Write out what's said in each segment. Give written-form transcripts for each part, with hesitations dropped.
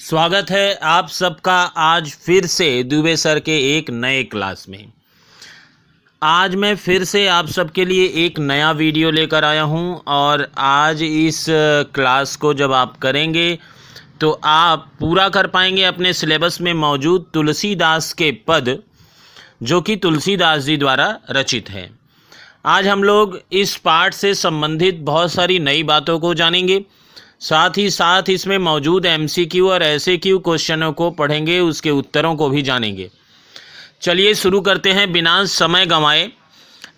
स्वागत है आप सबका आज फिर से दुबे सर के एक नए क्लास में। आज मैं फिर से आप सबके लिए एक नया वीडियो लेकर आया हूं और आज इस क्लास को जब आप करेंगे तो आप पूरा कर पाएंगे अपने सिलेबस में मौजूद तुलसीदास के पद, जो कि तुलसीदास जी द्वारा रचित है। आज हम लोग इस पाठ से संबंधित बहुत सारी नई बातों को जानेंगे, साथ ही साथ इसमें मौजूद एमसीक्यू और एसएक्यू क्वेश्चनों को पढ़ेंगे, उसके उत्तरों को भी जानेंगे। चलिए शुरू करते हैं बिना समय गंवाए।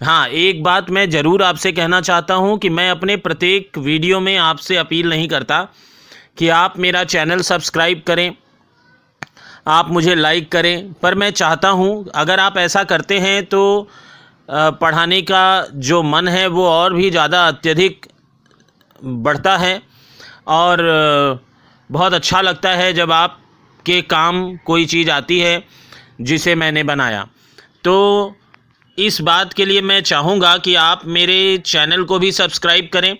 हाँ, एक बात मैं ज़रूर आपसे कहना चाहता हूँ कि मैं अपने प्रत्येक वीडियो में आपसे अपील नहीं करता कि आप मेरा चैनल सब्सक्राइब करें, आप मुझे लाइक करें, पर मैं चाहता हूँ अगर आप ऐसा करते हैं तो पढ़ाने का जो मन है वो और भी ज़्यादा अत्यधिक बढ़ता है और बहुत अच्छा लगता है जब आपके काम कोई चीज़ आती है जिसे मैंने बनाया। तो इस बात के लिए मैं चाहूँगा कि आप मेरे चैनल को भी सब्सक्राइब करें,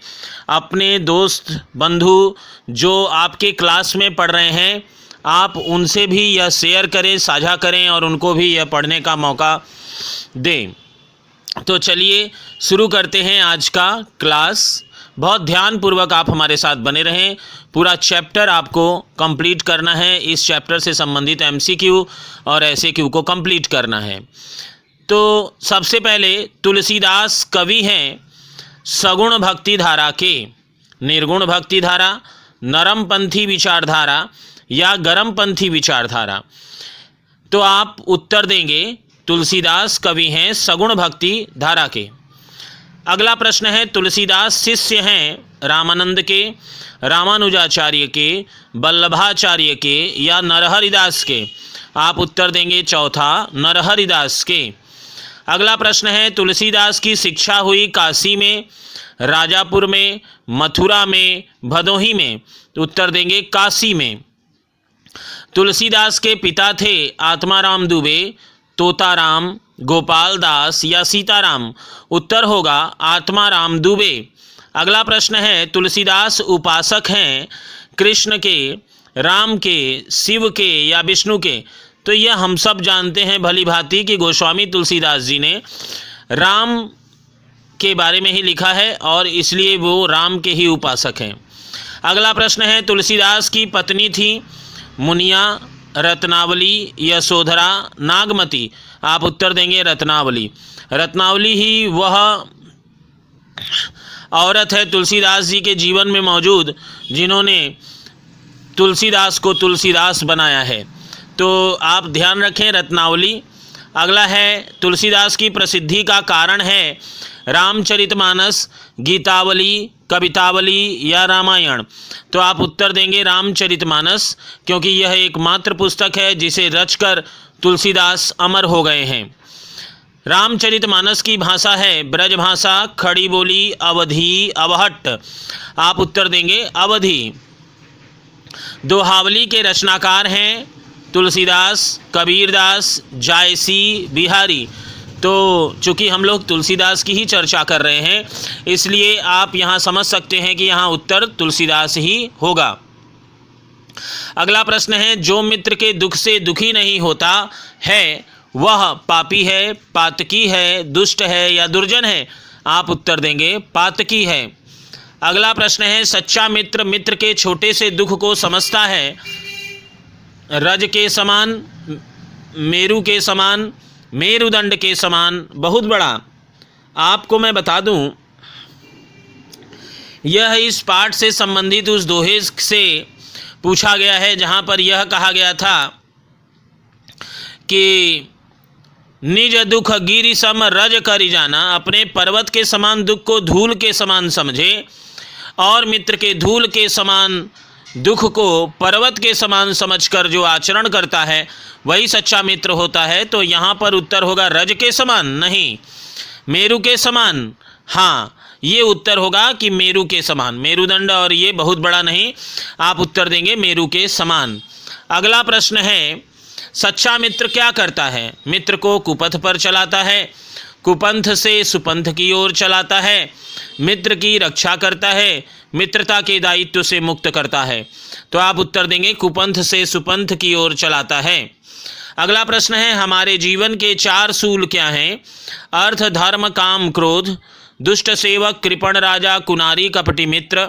अपने दोस्त बंधु जो आपके क्लास में पढ़ रहे हैं आप उनसे भी यह शेयर करें, साझा करें और उनको भी यह पढ़ने का मौका दें। तो चलिए शुरू करते हैं आज का क्लास। बहुत ध्यानपूर्वक आप हमारे साथ बने रहें। पूरा चैप्टर आपको कंप्लीट करना है, इस चैप्टर से संबंधित एमसीक्यू और एसएक्यू को कंप्लीट करना है। तो सबसे पहले तुलसीदास कवि हैं सगुण भक्ति धारा के, निर्गुण भक्ति धारा, नरमपंथी विचारधारा या गरमपंथी विचारधारा। तो आप उत्तर देंगे तुलसीदास कवि हैं सगुण भक्ति धारा के। अगला प्रश्न है तुलसीदास शिष्य हैं रामानंद के, रामानुजाचार्य के, वल्लभाचार्य के या नरहरिदास के। आप उत्तर देंगे चौथा नरहरिदास के। अगला प्रश्न है तुलसीदास की शिक्षा हुई काशी में, राजापुर में, मथुरा में, भदोही में। उत्तर देंगे काशी में। तुलसीदास के पिता थे आत्माराम दुबे, तोताराम, गोपाल दास या सीताराम। उत्तर होगा आत्माराम दुबे। अगला प्रश्न है तुलसीदास उपासक हैं कृष्ण के, राम के, शिव के या विष्णु के। तो यह हम सब जानते हैं भली भांति कि गोस्वामी तुलसीदास जी ने राम के बारे में ही लिखा है और इसलिए वो राम के ही उपासक हैं। अगला प्रश्न है तुलसीदास की पत्नी थी मुनिया, रत्नावली, यशोधरा, नागमती। आप उत्तर देंगे रत्नावली। रत्नावली ही वह औरत है तुलसीदास जी के जीवन में मौजूद जिन्होंने तुलसीदास को तुलसीदास बनाया है। तो आप ध्यान रखें रत्नावली। अगला है तुलसीदास की प्रसिद्धि का कारण है रामचरितमानस, गीतावली, कवितावली या रामायण। तो आप उत्तर देंगे रामचरितमानस, क्योंकि यह एकमात्र पुस्तक है जिसे रचकर तुलसीदास अमर हो गए हैं। रामचरितमानस की भाषा है ब्रज भाषा, खड़ी बोली, अवधी, अवहट्ट। आप उत्तर देंगे अवधी। दोहावली के रचनाकार हैं तुलसीदास, कबीरदास, जायसी, बिहारी। तो चूँकि हम लोग तुलसीदास की ही चर्चा कर रहे हैं इसलिए आप यहाँ समझ सकते हैं कि यहाँ उत्तर तुलसीदास ही होगा। अगला प्रश्न है जो मित्र के दुख से दुखी नहीं होता है वह पापी है, पातकी है, दुष्ट है या दुर्जन है। आप उत्तर देंगे पातकी है। अगला प्रश्न है सच्चा मित्र मित्र के छोटे से दुख को समझता है, रज के समान, मेरु के समान, मेरुदंड के समान, बहुत बड़ा। आपको मैं बता दूं यह इस पाठ से संबंधित उस दोहे से पूछा गया है जहां पर यह कहा गया था कि निज दुख गिरि सम रज करि जाना, अपने पर्वत के समान दुख को धूल के समान समझे और मित्र के धूल के समान दुख को पर्वत के समान समझकर जो आचरण करता है वही सच्चा मित्र होता है। तो यहाँ पर उत्तर होगा रज के समान, नहीं मेरु के समान। हाँ, ये उत्तर होगा कि मेरु के समान, मेरुदंड और ये बहुत बड़ा नहीं। आप उत्तर देंगे मेरु के समान। अगला प्रश्न है सच्चा मित्र क्या करता है? मित्र को कुपथ पर चलाता है, कुपंथ से सुपंथ की ओर चलाता है, मित्र की रक्षा करता है, मित्रता के दायित्व से मुक्त करता है। तो आप उत्तर देंगे कुपंथ से सुपंथ की ओर चलाता है। अगला प्रश्न है, हमारे जीवन के 4 सूल क्या हैं? अर्थ, धर्म, काम, क्रोध, दुष्ट सेवक, कृपण राजा, कुनारी, कपटी मित्र,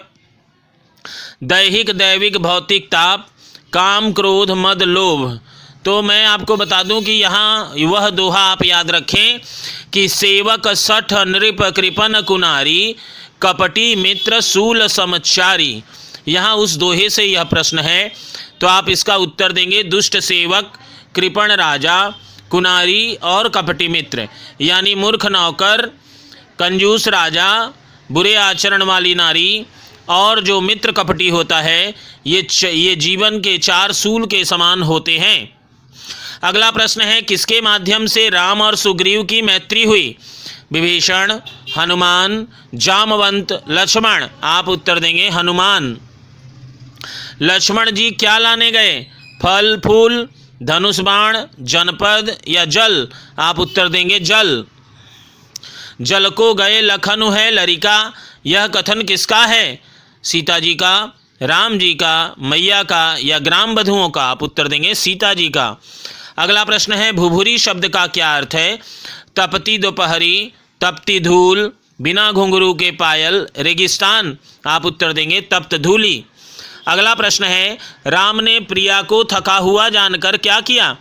दैहिक दैविक भौतिक ताप, काम, क्रोध, मद, लोभ। तो मैं आपको बता दूं कि यहाँ वह दोहा आप याद रखें कि सेवक, सठ, नृप, कृपन, कुनारी, कपटी मित्र, सूल समचारी। यहाँ उस दोहे से यह प्रश्न है, तो आप इसका उत्तर देंगे दुष्ट सेवक, कृपण राजा, कुनारी और कपटी मित्र, यानी मूर्ख नौकर, कंजूस राजा, बुरे आचरण वाली नारी और जो मित्र कपटी होता है, ये जीवन के 4 सूल के समान होते हैं। अगला प्रश्न है, किसके माध्यम से राम और सुग्रीव की मैत्री हुई? विभीषण, हनुमान, जामवंत, लक्ष्मण। आप उत्तर देंगे हनुमान। लक्ष्मण जी क्या लाने गए? फल फूल, धनुष बाण, जनपद या जल? आप उत्तर देंगे जल। जल को गए लखनु है लरिका, यह कथन किसका है? सीता जी का, राम जी का, मैया का या ग्राम बधुओं का? आप उत्तर देंगे सीता जी का। अगला प्रश्न है, भुभुरी शब्द का क्या अर्थ है? तपती दोपहरी, तपती धूल, बिना घुंघरू के पायल, रेगिस्तान। आप उत्तर देंगे तप्त धूली। अगला प्रश्न है, राम ने प्रिया को थका हुआ जानकर क्या किया?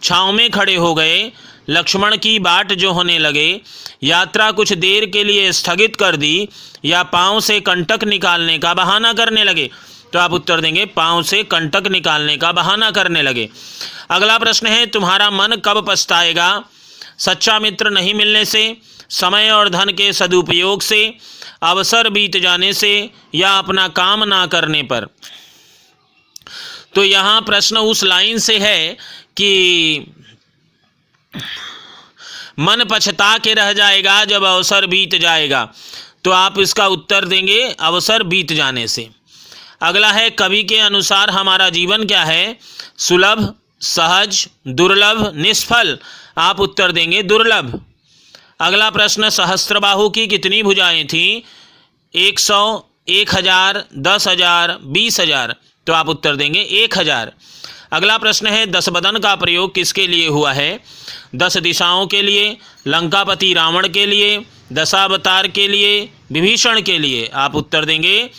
छाँव में खड़े हो गए, लक्ष्मण की बाट जो होने लगे, यात्रा कुछ देर के लिए स्थगित कर दी या पाँव से कंटक निकालने का बहाना करने लगे? तो आप उत्तर देंगे पाँव से कंटक निकालने का बहाना करने लगे। अगला प्रश्न है, तुम्हारा मन कब पछताएगा? सच्चा मित्र नहीं मिलने से, समय और धन के सदुपयोग से, अवसर बीत जाने से या अपना काम ना करने पर? तो यहाँ प्रश्न उस लाइन से है कि मन पछता के रह जाएगा जब अवसर बीत जाएगा, तो आप इसका उत्तर देंगे अवसर बीत जाने से। अगला है, कवि के अनुसार हमारा जीवन क्या है? सुलभ, सहज, दुर्लभ, निष्फल। आप उत्तर देंगे दुर्लभ। अगला प्रश्न, सहस्त्रबाहु की कितनी भुजाएं थीं? 100, 1000, 10,000, 20,000। तो आप उत्तर देंगे 1000। अगला प्रश्न है, 10 बदन का प्रयोग किसके लिए हुआ है? 10 दिशाओं के लिए, लंकापति रावण के लिए, दशावतार के लिए, विभीषण के लिए? आप उत्तर देंगे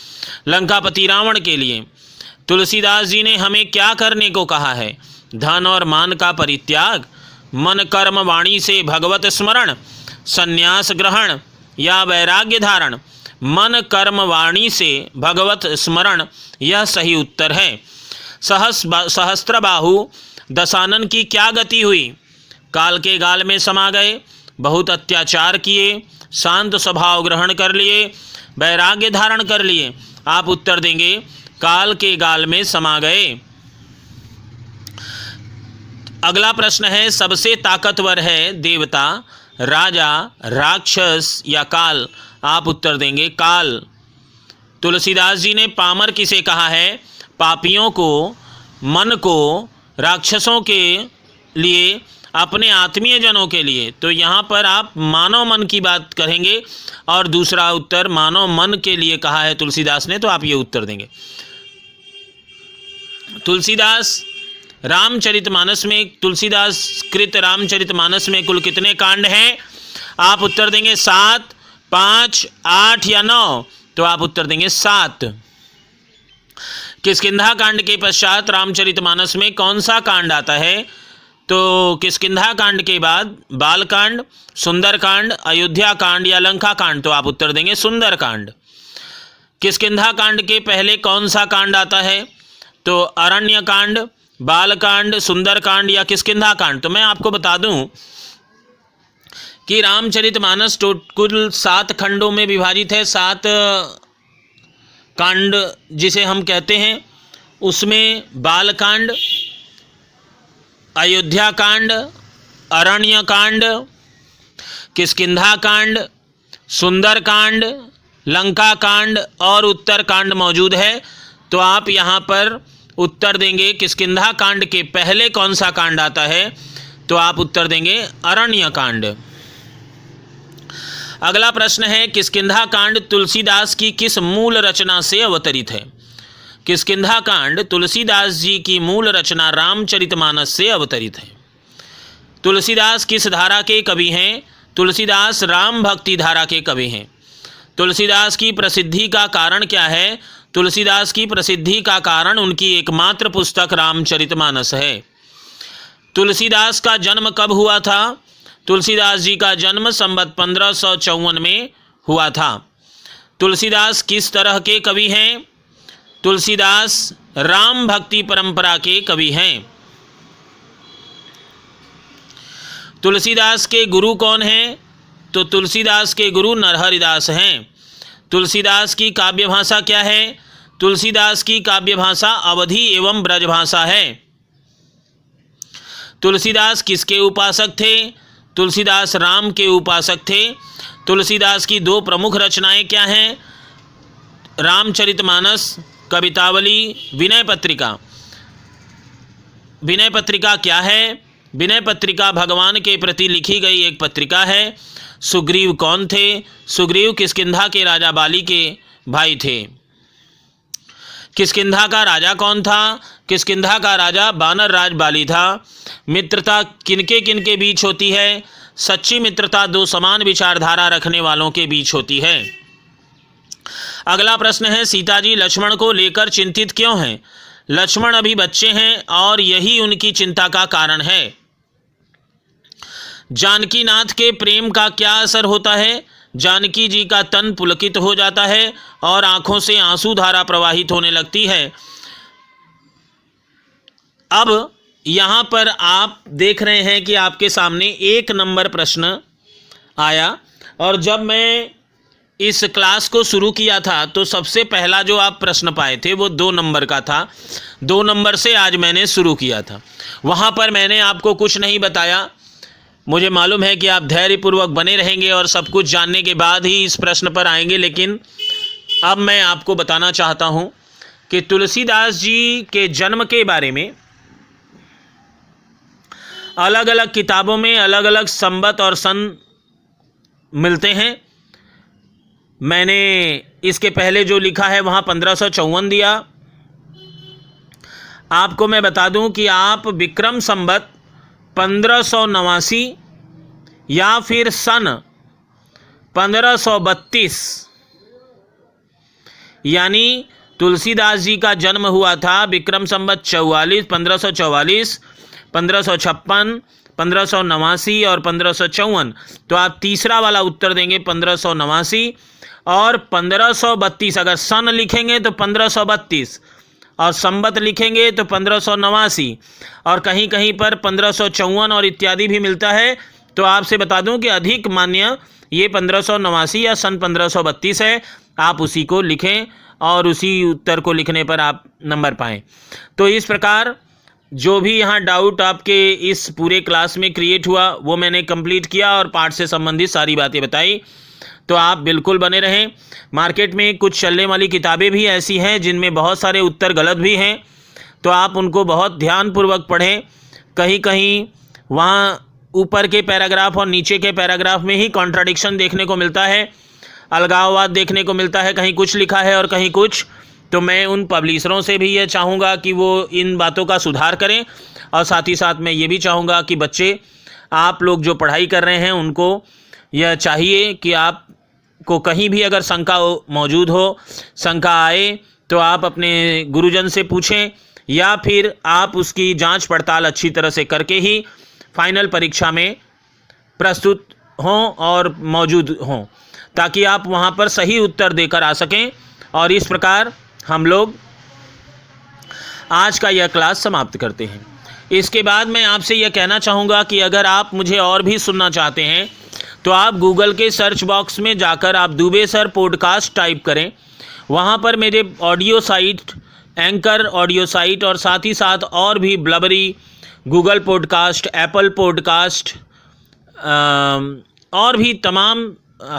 लंकापति रावण के लिए। तुलसीदास जी ने हमें क्या करने को कहा है? धन और मान का परित्याग, मन कर्म वाणी से भगवत स्मरण, संन्यास ग्रहण या वैराग्य धारण? मन कर्म वाणी से भगवत स्मरण, यह सही उत्तर है। सहस्त्रबाहु दशानन की क्या गति हुई? काल के गाल में समा गए, बहुत अत्याचार किए, शांत स्वभाव ग्रहण कर लिए, वैराग्य धारण कर लिए? आप उत्तर देंगे काल के गाल में समा गए। अगला प्रश्न है, सबसे ताकतवर है देवता, राजा, राक्षस या काल? आप उत्तर देंगे काल। तुलसीदास जी ने पामर किसे कहा है? पापियों को, मन को, राक्षसों के लिए, अपने आत्मीय जनों के लिए। तो यहाँ पर आप मानव मन की बात करेंगे और दूसरा उत्तर मानव मन के लिए कहा है तुलसीदास ने, तो आप ये उत्तर देंगे। तुलसीदास रामचरितमानस में, तुलसीदास कृत रामचरितमानस में कुल कितने कांड हैं? आप उत्तर देंगे 7, 5, 8 या 9। तो आप उत्तर देंगे 7। किष्किंधा कांड के पश्चात रामचरितमानस में कौन सा कांड आता है? तो किष्किंधा कांड के बाद बालकांड, सुंदरकांड, अयोध्या कांड या लंका कांड? तो आप उत्तर देंगे सुंदरकांड। किष्किंधा कांड के पहले कौन सा कांड आता है? तो अरण्य कांड, बालकांड, सुंदरकांड या किष्किंधा कांड? तो मैं आपको बता दूं कि रामचरितमानस कुल 7 खंडों में विभाजित है। 7 कांड जिसे हम कहते हैं, उसमें बालकांड, अयोध्या कांड, अरण्य कांड, किष्किंधा कांड, सुंदरकांड, लंका कांड और उत्तर कांड मौजूद है। तो आप यहाँ पर उत्तर देंगे किष्किंधा कांड के पहले कौन सा कांड आता है? तो आप उत्तर देंगे अरण्य कांड। अगला प्रश्न है, किष्किंधा कांड तुलसीदास की किस मूल रचना से अवतरित है? किष्किंधा कांड तुलसीदास जी की मूल रचना रामचरितमानस से अवतरित है। तुलसीदास किस धारा के कवि हैं? तुलसीदास राम भक्ति धारा के कवि हैं। तुलसीदास की प्रसिद्धि का कारण क्या है? तुलसीदास की प्रसिद्धि का कारण उनकी एकमात्र पुस्तक रामचरितमानस है। तुलसीदास का जन्म कब हुआ था? तुलसीदास जी का जन्म संवत 1554 में हुआ था। तुलसीदास किस तरह के कवि हैं? तुलसीदास राम भक्ति परंपरा के कवि हैं। तुलसीदास के गुरु कौन हैं? तो तुलसीदास के गुरु नरहरिदास हैं। तुलसीदास की काव्य भाषा क्या है? तुलसीदास की काव्य भाषा अवधी एवं ब्रज भाषा है। तुलसीदास किसके उपासक थे? तुलसीदास राम के उपासक थे। तुलसीदास की दो प्रमुख रचनाएं क्या हैं? रामचरितमानस, कवितावली, विनय पत्रिका। विनय पत्रिका क्या है? विनय पत्रिका भगवान के प्रति लिखी गई एक पत्रिका है। सुग्रीव कौन थे? सुग्रीव किष्किंधा के राजा बाली के भाई थे। किष्किंधा का राजा कौन था? किष्किंधा का राजा बानर राज बाली था। मित्रता किनके किनके बीच होती है? सच्ची मित्रता दो समान विचारधारा रखने वालों के बीच होती है। अगला प्रश्न है, सीता जी लक्ष्मण को लेकर चिंतित क्यों हैं? लक्ष्मण अभी बच्चे हैं और यही उनकी चिंता का कारण है। जानकी नाथ के प्रेम का क्या असर होता है? जानकी जी का तन पुलकित हो जाता है और आंखों से आंसू धारा प्रवाहित होने लगती है। अब यहाँ पर आप देख रहे हैं कि आपके सामने 1 नंबर प्रश्न आया, और जब मैं इस क्लास को शुरू किया था तो सबसे पहला जो आप प्रश्न पाए थे वो 2 नंबर का था। 2 नंबर से आज मैंने शुरू किया था। वहाँ पर मैंने आपको कुछ नहीं बताया। मुझे मालूम है कि आप धैर्यपूर्वक बने रहेंगे और सब कुछ जानने के बाद ही इस प्रश्न पर आएंगे, लेकिन अब मैं आपको बताना चाहता हूँ कि तुलसीदास जी के जन्म के बारे में अलग अलग किताबों में अलग अलग संवत और सन मिलते हैं। मैंने इसके पहले जो लिखा है वहाँ 1554 दिया। आपको मैं बता दूं कि आप विक्रम संवत 1589 या फिर सन 1532, यानी तुलसीदास जी का जन्म हुआ था विक्रम संवत 1544, 1556, 1589 और 1554, तो आप तीसरा वाला उत्तर देंगे 1589 और 1532। अगर सन लिखेंगे तो 1532 और संवत लिखेंगे तो 1589, और कहीं कहीं पर 1554 और इत्यादि भी मिलता है। तो आपसे बता दूं कि अधिक मान्य ये 1589 या सन 1532 है। आप उसी को लिखें और उसी उत्तर को लिखने पर आप नंबर पाएं। तो इस प्रकार जो भी यहाँ डाउट आपके इस पूरे क्लास में क्रिएट हुआ वो मैंने कंप्लीट किया और पाठ से संबंधित सारी बातें बताई। तो आप बिल्कुल बने रहें। मार्केट में कुछ चलने वाली किताबें भी ऐसी हैं जिनमें बहुत सारे उत्तर गलत भी हैं, तो आप उनको बहुत ध्यानपूर्वक पढ़ें। कहीं कहीं वहाँ ऊपर के पैराग्राफ और नीचे के पैराग्राफ में ही कॉन्ट्राडिक्शन देखने को मिलता है, अलगाववाद देखने को मिलता है, कहीं कुछ लिखा है और कहीं कुछ। तो मैं उन पब्लिशरों से भी ये चाहूँगा कि वो इन बातों का सुधार करें, और साथ ही साथ मैं ये भी चाहूँगा कि बच्चे, आप लोग जो पढ़ाई कर रहे हैं उनको यह चाहिए कि आपको कहीं भी अगर शंका मौजूद हो, शंका आए तो आप अपने गुरुजन से पूछें, या फिर आप उसकी जांच पड़ताल अच्छी तरह से करके ही फाइनल परीक्षा में प्रस्तुत हों और मौजूद हों, ताकि आप वहां पर सही उत्तर देकर आ सकें। और इस प्रकार हम लोग आज का यह क्लास समाप्त करते हैं। इसके बाद मैं आपसे यह कहना चाहूँगा कि अगर आप मुझे और भी सुनना चाहते हैं तो आप गूगल के सर्च बॉक्स में जाकर आप दुबे सर पॉडकास्ट टाइप करें। वहाँ पर मेरे audio site, anchor audio site, और साथ ही साथ और भी ब्लबरी, गूगल पॉडकास्ट, एप्पल पॉडकास्ट और भी तमाम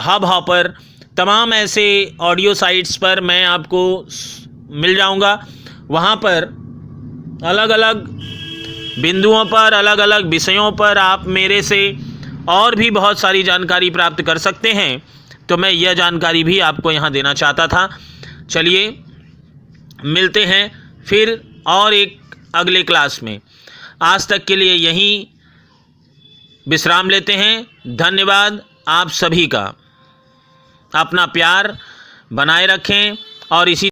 हब हॉपर, तमाम ऐसे ऑडियो साइट्स पर मैं आपको मिल जाऊंगा। वहाँ पर अलग अलग बिंदुओं पर, अलग अलग विषयों पर आप मेरे से और भी बहुत सारी जानकारी प्राप्त कर सकते हैं। तो मैं यह जानकारी भी आपको यहाँ देना चाहता था। चलिए, मिलते हैं फिर और एक अगले क्लास में। आज तक के लिए यहीं विश्राम लेते हैं। धन्यवाद आप सभी का। अपना प्यार बनाए रखें और इसी